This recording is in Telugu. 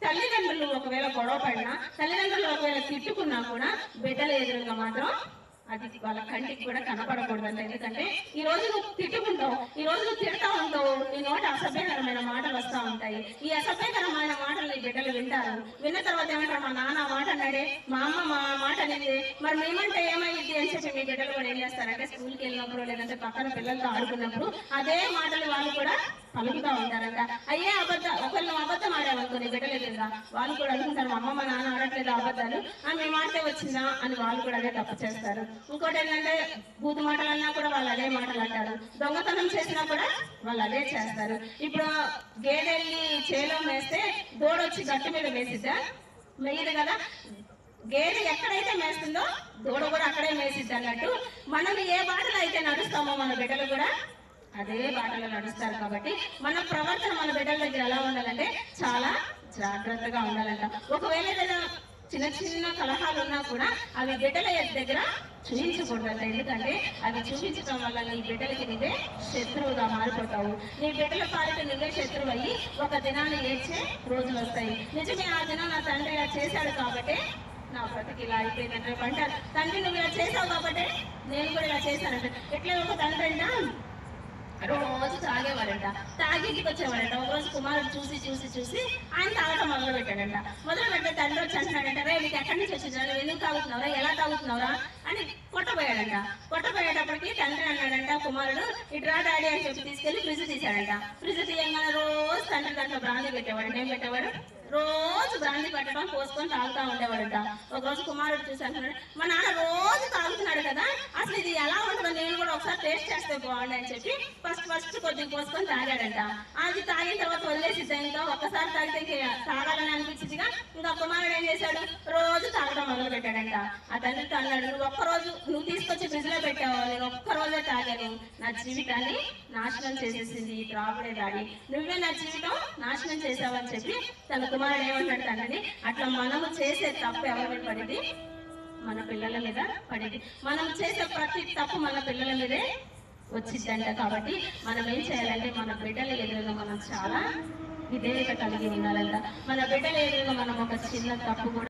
తల్లిదండ్రులు ఒకవేళ గొడవ పడినా, తల్లిదండ్రులు ఒకవేళ తిట్టుకున్నా కూడా బిడ్డల ఎదురుగా మాత్రం అది వాళ్ళ కంటికి కూడా కనపడకూడదంట. ఎందుకంటే ఈ రోజు నువ్వు తిట్టుకుంటావు, ఈ రోజు నువ్వు తిడతా ఉంటావు, నీ నోట అసభ్యకరమైన మాటలు వస్తూ ఉంటాయి. ఈ అసభ్యకరమైన మాటలు నీ బిడ్డలు వింటారు. విన్న తర్వాత ఏమంటారు, మా నాన్న మాట అన్నాడే, మా అమ్మ మా మాట అనేది, మరి మేమంటే ఏమైంది అని చెప్పి మీ బిడ్డలు కూడా ఏం చేస్తారంటే స్కూల్కి వెళ్ళినప్పుడు లేదంటే పక్కన పిల్లలతో ఆడుకున్నప్పుడు అదే మాటలు వాళ్ళు కూడా పలుకుతూ ఉంటారంట. అయ్యే ఒకళ్ళు అబద్ధం ఆడామనుకో నీ బిడ్డలు ఎదురుగా, వాళ్ళు కూడా అనుకుంటారు మా అమ్మ మా నాన్న ఆడట్లేదు అబద్ధాలు, మేము ఆడితే వచ్చిందా అని వాళ్ళు కూడా అదే తప్పు చేస్తారు. ఇంకోటి ఏంటంటే బూతు మాటలు అన్నా కూడా వాళ్ళు అదే మాటలు అంటారు. దొంగతనం చేసినా కూడా వాళ్ళు అదే చేస్తారు. ఇప్పుడు గేదెల్ని చేలో మేస్తే దూడొచ్చి గట్టి మీద వేసిద్దా? మెయ్యదు కదా. గేదె ఎక్కడైతే మేస్తుందో దూడ కూడా అక్కడే మేసిద్ది అన్నట్టు మనం ఏ బాటలో అయితే నడుస్తామో మన బిడ్డలు కూడా అదే బాటలో నడుస్తారు. కాబట్టి మన ప్రవర్తన మన బిడ్డల దగ్గర ఎలా ఉండాలంటే చాలా జాగ్రత్తగా ఉండాలంట. ఒకవేళ ఏదైనా చిన్న చిన్న కలహాలు ఉన్నా కూడా అవి బిడ్డల దగ్గర చూపించకూడదంట. ఎందుకంటే అవి చూపించడం వల్ల నీ బిడ్డలకి నువ్వే శత్రువుగా మారిపోతావు. నీ బిడ్డల పాలిట నువ్వే శత్రువు అయ్యి ఒక దినాన్ని ఏడ్చే రోజులు వస్తాయి. నిజమే, ఆ దినం నా తండ్రి ఇలా చేశాడు కాబట్టి నా బ్రతికి ఇలా అయిపోయిందంటే అంటారు. తండ్రి నువ్వు ఇలా చేసావు కాబట్టి నేను కూడా ఇలా చేశానంట. ఎట్లా ఒక తండ్రి అంట రోజు తాగేవాడంట, తాగికి వచ్చేవాడంట. ఒకరోజు కుమారుడు చూసి చూసి చూసి ఆయన తాగటం మొదలు పెట్టాడంట. మొదలు పెడితే తండ్రి వచ్చి అంటున్నాడంట, రే నీకు ఎక్కడి నుంచి వచ్చిందా, నువ్వు ఎందుకు తాగుతున్నావురా, ఎలా తాగుతున్నావురా అని కొట్టబోయాడంట. కొట్టబోయేటప్పటికి తండ్రి అన్నాడంట, కుమారుడు ఇట్రా డాడీ అని చెప్పి తీసుకెళ్లి ఫ్రిడ్జ్ తీశాడంట. ఫ్రిడ్జ్ తీయంగానే రోజు తండ్రి దాంట్లో బ్రాందీ పెట్టేవాడు. ఏం పెట్టేవాడు? రోజు బ్రాందీ పట్టడం పోసుకొని తాగుతూ ఉండేవాడంట. ఒకరోజు కుమారుడు చూసి అంటున్నాడు, మా నాన్న రోజు తాగుతున్నాడు కదా, అసలు ఇది ఎలా ఉంటుందో నేను కూడా ఒకసారి టేస్ట్ చేస్తే బాగుంది అని చెప్పి ఫస్ట్ కొద్దిగా పోసుకొని తాగాడంట. అది తాగిన తర్వాత వదిలేసిద్దా, ఇంకా ఒక్కసారి తాగితే తాగాలని అనిపించిందిగా. ఇంకా కుమారుడు ఏం చేశాడు, రోజు తాగడం మొదలు పెట్టాడంట. ఆ తండ్రితో అన్నాడు, నువ్వు ఒక్కరోజు నువ్వు తీసుకొచ్చి ఫ్రిడ్జ్ లో పెట్టావు, నేను ఒక్కరోజే తాగాను, నా జీవితాన్ని నాశనం చేసేసింది ఈ త్రాగుడే దాడి, నువ్వే నా జీవితం నాశనం చేసావని చెప్పి తన కుమారుడు ఏమంటాడు తండ్రిని, అట్లా మనము చేసే తప్పు ఎవరి మీద పడింది? మన పిల్లల మీద పడింది. మనం చేసే ప్రతి తప్పు మన పిల్లల మీదే వచ్చిందంట. కాబట్టి మనం ఏం చేయాలంటే మన బిడ్డల ఎదురుగా మనం చాలా విధేయత కలిగి ఉండాలంట. మన బిడ్డల ఎదురుగా మనం ఒక చిన్న తప్పు కూడా